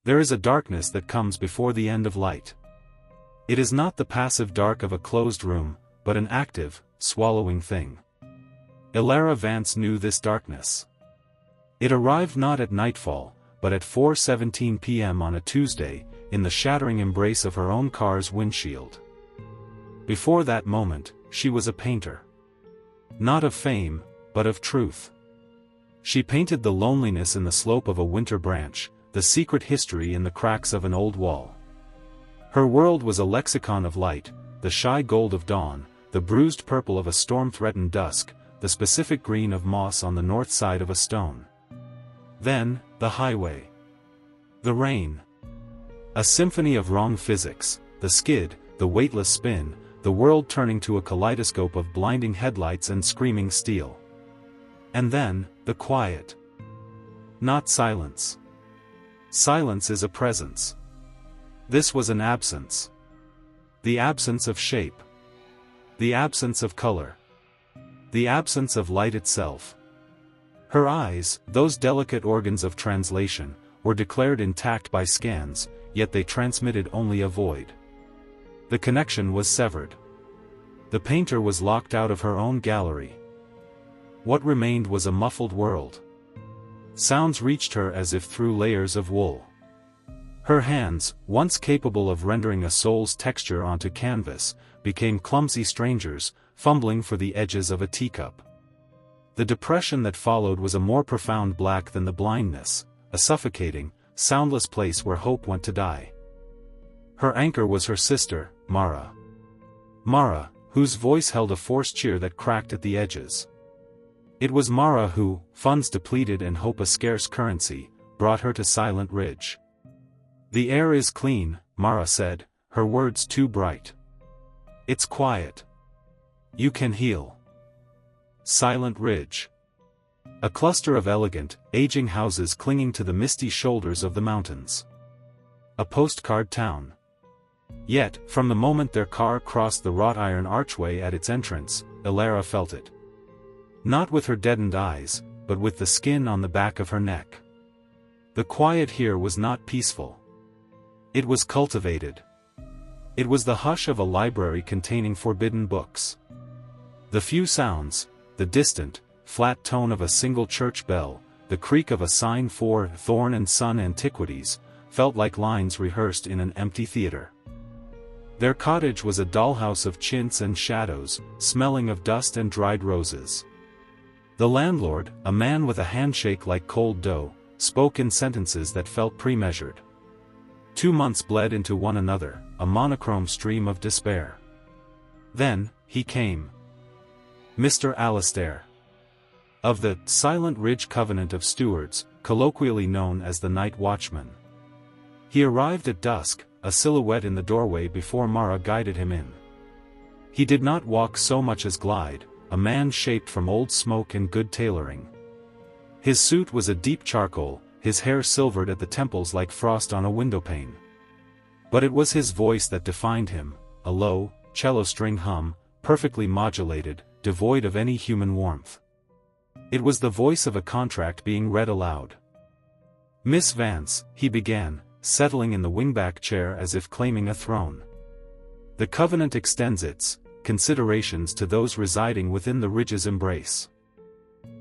There is a darkness that comes before the end of light. It is not the passive dark of a closed room, but an active, swallowing thing. Elara Vance knew this darkness. It arrived not at nightfall, but at 4:17 p.m. on a Tuesday, in the shattering embrace of her own car's windshield. Before that moment, she was a painter. Not of fame, but of truth. She painted the loneliness in the slope of a winter branch, the secret history in the cracks of an old wall. Her world was a lexicon of light, the shy gold of dawn, the bruised purple of a storm-threatened dusk, the specific green of moss on the north side of a stone. Then, the highway. The rain. A symphony of wrong physics, the skid, the weightless spin, the world turning to a kaleidoscope of blinding headlights and screaming steel. And then, the quiet. Not silence. Silence is a presence. This was an absence. The absence of shape. The absence of color. The absence of light itself. Her eyes, those delicate organs of translation, were declared intact by scans, yet they transmitted only a void. The connection was severed. The painter was locked out of her own gallery. What remained was a muffled world. Sounds reached her as if through layers of wool. Her hands, once capable of rendering a soul's texture onto canvas, became clumsy strangers, fumbling for the edges of a teacup. The depression that followed was a more profound black than the blindness, a suffocating, soundless place where hope went to die. Her anchor was her sister, Mara. Mara, whose voice held a forced cheer that cracked at the edges. It was Mara who, funds depleted and hope a scarce currency, brought her to Silent Ridge. The air is clean, Mara said, her words too bright. It's quiet. You can heal. Silent Ridge. A cluster of elegant, aging houses clinging to the misty shoulders of the mountains. A postcard town. Yet, from the moment their car crossed the wrought iron archway at its entrance, Elara felt it. Not with her deadened eyes, but with the skin on the back of her neck. The quiet here was not peaceful. It was cultivated. It was the hush of a library containing forbidden books. The few sounds, the distant, flat tone of a single church bell, the creak of a sign for Thorne and Son Antiquities, felt like lines rehearsed in an empty theater. Their cottage was a dollhouse of chintz and shadows, smelling of dust and dried roses. The landlord, a man with a handshake like cold dough, spoke in sentences that felt pre-measured. 2 months bled into one another, a monochrome stream of despair. Then, he came. Mr. Alastair. Of the Silent Ridge Covenant of Stewards, colloquially known as the Night Watchman. He arrived at dusk, a silhouette in the doorway before Mara guided him in. He did not walk so much as glide, a man shaped from old smoke and good tailoring. His suit was a deep charcoal, his hair silvered at the temples like frost on a windowpane. But it was his voice that defined him, a low, cello string hum, perfectly modulated, devoid of any human warmth. It was the voice of a contract being read aloud. Miss Vance, he began, settling in the wingback chair as if claiming a throne. The covenant extends its considerations to those residing within the ridge's embrace.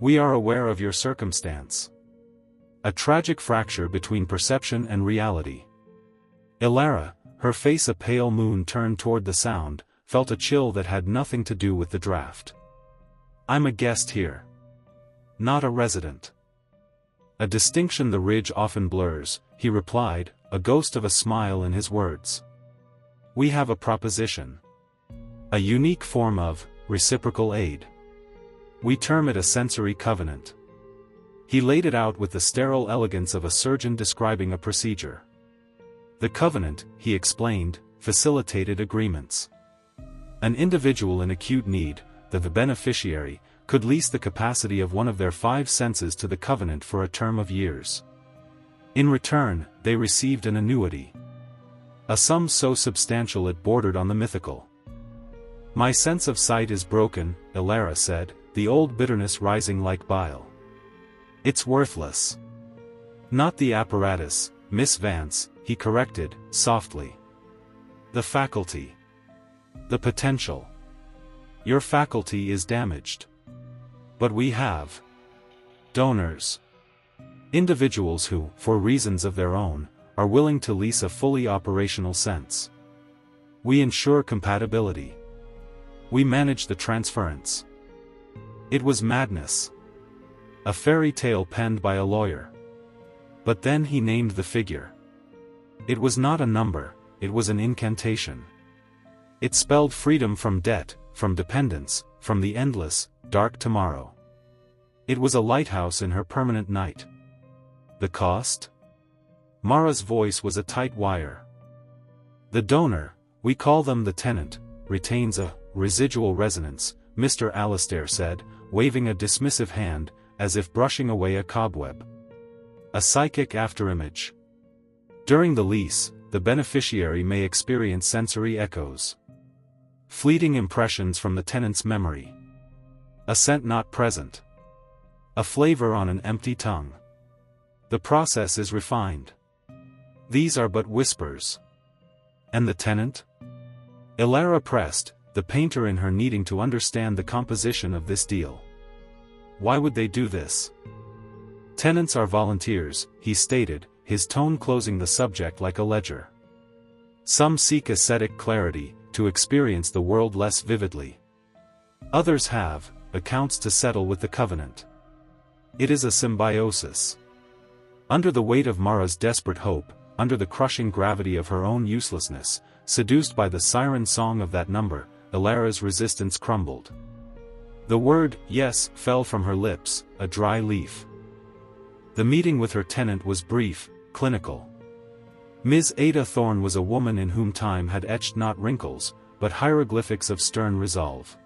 We are aware of your circumstance. A tragic fracture between perception and reality. Elara, her face a pale moon turned toward the sound, felt a chill that had nothing to do with the draft. I'm a guest here. Not a resident. A distinction the ridge often blurs, he replied, a ghost of a smile in his words. We have a proposition. A unique form of reciprocal aid. We term it a sensory covenant. He laid it out with the sterile elegance of a surgeon describing a procedure. The covenant, he explained, facilitated agreements. An individual in acute need, the beneficiary, could lease the capacity of one of their 5 senses to the covenant for a term of years. In return, they received an annuity. A sum so substantial it bordered on the mythical. My sense of sight is broken, Elara said, the old bitterness rising like bile. It's worthless. Not the apparatus, Miss Vance, he corrected, softly. The faculty. The potential. Your faculty is damaged. But we have donors. Individuals who, for reasons of their own, are willing to lease a fully operational sense. We ensure compatibility. We manage the transference. It was madness. A fairy tale penned by a lawyer. But then he named the figure. It was not a number, it was an incantation. It spelled freedom from debt, from dependence, from the endless, dark tomorrow. It was a lighthouse in her permanent night. The cost? Mara's voice was a tight wire. The donor, we call them the tenant, retains a residual resonance, Mr. Alastair said, waving a dismissive hand, as if brushing away a cobweb. A psychic afterimage. During the lease, the beneficiary may experience sensory echoes. Fleeting impressions from the tenant's memory. A scent not present. A flavor on an empty tongue. The process is refined. These are but whispers. And the tenant? Elara pressed, the painter in her needing to understand the composition of this deal. Why would they do this? Tenants are volunteers, he stated, his tone closing the subject like a ledger. Some seek ascetic clarity, to experience the world less vividly. Others have accounts to settle with the covenant. It is a symbiosis. Under the weight of Mara's desperate hope, under the crushing gravity of her own uselessness, seduced by the siren song of that number, Elara's resistance crumbled. The word, yes, fell from her lips, a dry leaf. The meeting with her tenant was brief, clinical. Ms. Ada Thorne was a woman in whom time had etched not wrinkles, but hieroglyphics of stern resolve.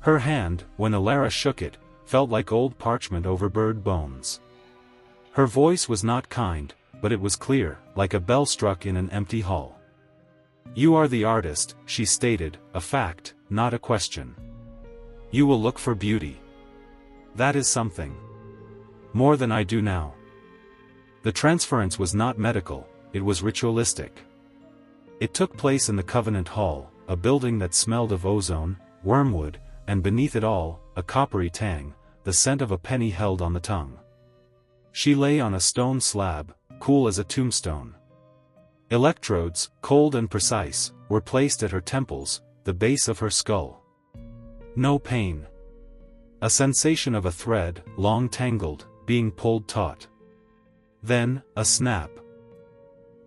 Her hand, when Elara shook it, felt like old parchment over burred bones. Her voice was not kind, but it was clear, like a bell struck in an empty hall. You are the artist, she stated, a fact, not a question. You will look for beauty. That is something. More than I do now. The transference was not medical, it was ritualistic. It took place in the Covenant Hall, a building that smelled of ozone, wormwood, and beneath it all, a coppery tang, the scent of a penny held on the tongue. She lay on a stone slab, cool as a tombstone. Electrodes, cold and precise, were placed at her temples, the base of her skull. No pain. A sensation of a thread, long tangled, being pulled taut. Then, a snap.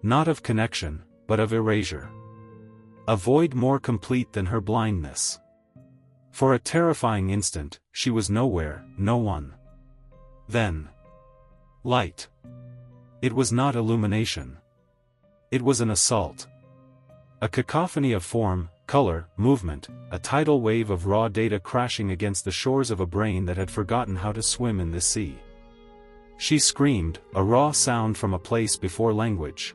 Not of connection, but of erasure. A void more complete than her blindness. For a terrifying instant, she was nowhere, no one. Then. Light. It was not illumination. It was an assault. A cacophony of form, color, movement, a tidal wave of raw data crashing against the shores of a brain that had forgotten how to swim in this sea. She screamed, a raw sound from a place before language.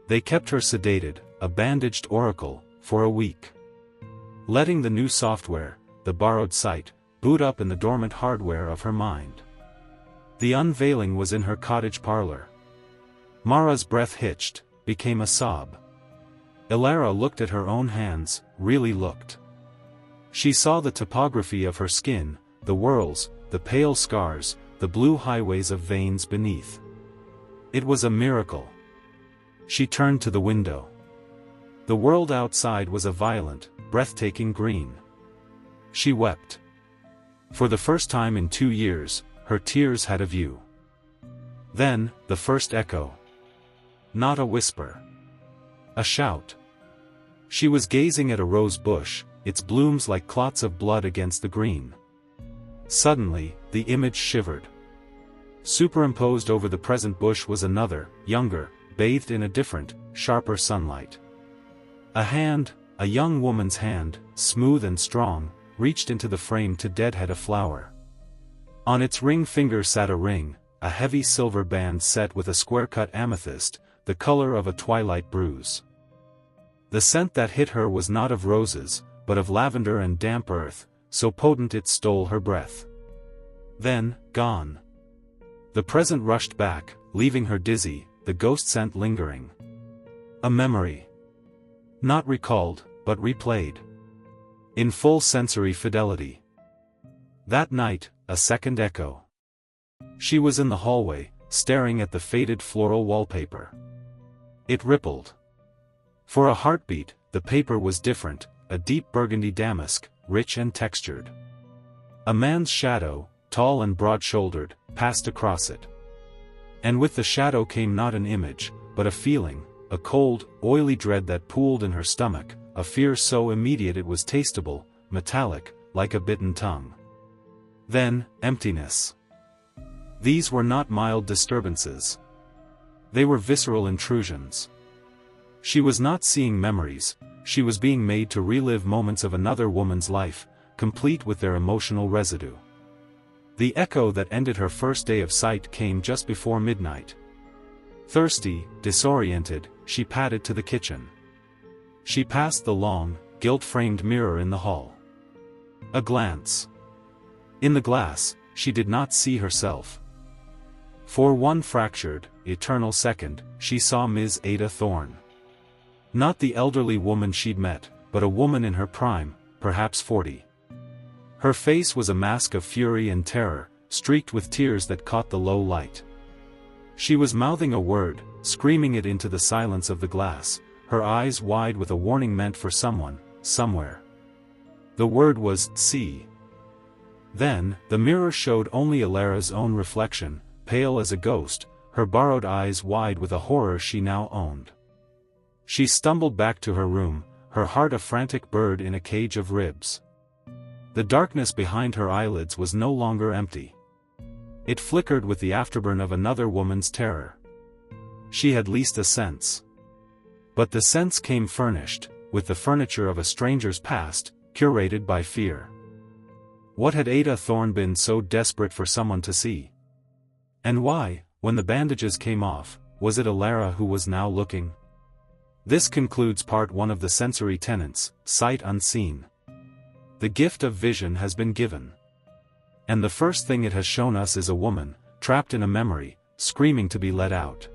They kept her sedated, a bandaged oracle, for a week. Letting the new software, the borrowed sight, boot up in the dormant hardware of her mind. The unveiling was in her cottage parlor. Mara's breath hitched, became a sob. Elara looked at her own hands, really looked. She saw the topography of her skin, the whorls, the pale scars, the blue highways of veins beneath. It was a miracle. She turned to the window. The world outside was a violent, breathtaking green. She wept. For the first time in 2 years, her tears had a view. Then, the first echo. Not a whisper. A shout. She was gazing at a rose bush, its blooms like clots of blood against the green. Suddenly, the image shivered. Superimposed over the present bush was another, younger, bathed in a different, sharper sunlight. A hand, a young woman's hand, smooth and strong, reached into the frame to deadhead a flower. On its ring finger sat a ring, a heavy silver band set with a square-cut amethyst, the color of a twilight bruise. The scent that hit her was not of roses, but of lavender and damp earth, so potent it stole her breath. Then, gone. The present rushed back, leaving her dizzy, the ghost scent lingering. A memory. Not recalled, but replayed. In full sensory fidelity. That night, a second echo. She was in the hallway, staring at the faded floral wallpaper. It rippled. For a heartbeat, the paper was different, a deep burgundy damask, rich and textured. A man's shadow, tall and broad-shouldered, passed across it. And with the shadow came not an image, but a feeling, a cold, oily dread that pooled in her stomach, a fear so immediate it was tasteable, metallic, like a bitten tongue. Then, emptiness. These were not mild disturbances. They were visceral intrusions. She was not seeing memories, she was being made to relive moments of another woman's life, complete with their emotional residue. The echo that ended her first day of sight came just before midnight. Thirsty, disoriented, she padded to the kitchen. She passed the long, gilt-framed mirror in the hall. A glance. In the glass, she did not see herself. For one fractured, eternal second, she saw Ms. Ada Thorne. Not the elderly woman she'd met, but a woman in her prime, perhaps 40. Her face was a mask of fury and terror, streaked with tears that caught the low light. She was mouthing a word, screaming it into the silence of the glass, her eyes wide with a warning meant for someone, somewhere. The word was, "See." Then, the mirror showed only Elara's own reflection, pale as a ghost, her borrowed eyes wide with a horror she now owned. She stumbled back to her room, her heart a frantic bird in a cage of ribs. The darkness behind her eyelids was no longer empty. It flickered with the afterburn of another woman's terror. She had leased a sense. But the sense came furnished, with the furniture of a stranger's past, curated by fear. What had Ada Thorne been so desperate for someone to see? And why, when the bandages came off, was it Elara who was now looking? This concludes part 1 of the Sensory Tenants, Sight Unseen. The gift of vision has been given. And the first thing it has shown us is a woman, trapped in a memory, screaming to be let out.